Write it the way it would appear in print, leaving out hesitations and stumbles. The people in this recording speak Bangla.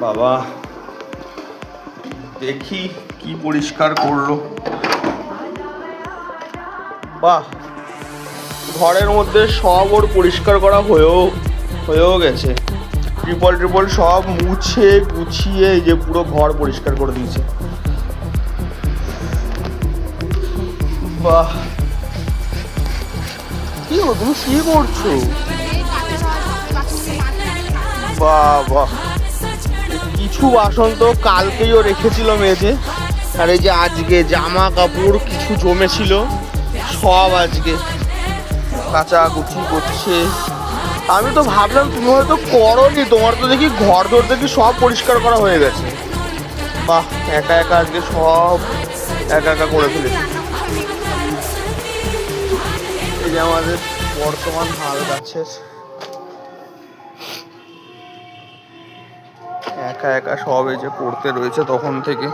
বাবা, দেখি কি পরিষ্কার করলো। বাহ, ঘরের মধ্যে সব ওর পরিষ্কার করা হয়েও গেছে। ট্রিপল সব মুছে গুছিয়ে এই যে পুরো ঘর পরিষ্কার করে দিয়েছে। বাহ, কি গো তুমি কি করছো? বাহ বাহ, কিছু বাসন তো কালকেও রেখেছিল মেজে, আর এই যে আজকে জামা কাপড় কিছু জমেছিল সব আজকে কাচাকুচি করছে। আমি তো ভাবলাম তুমি হয়তো করোনি, তোমার তো দেখি ঘর ধর দেখি সব পরিষ্কার করা হয়ে গেছে। বাহ, একা একা আজকে সব একা করে ফেলেছি। এই যে আমাদের বর্তমান হাল গাছের একা সব এই যে করতে রয়েছে তখন থেকে।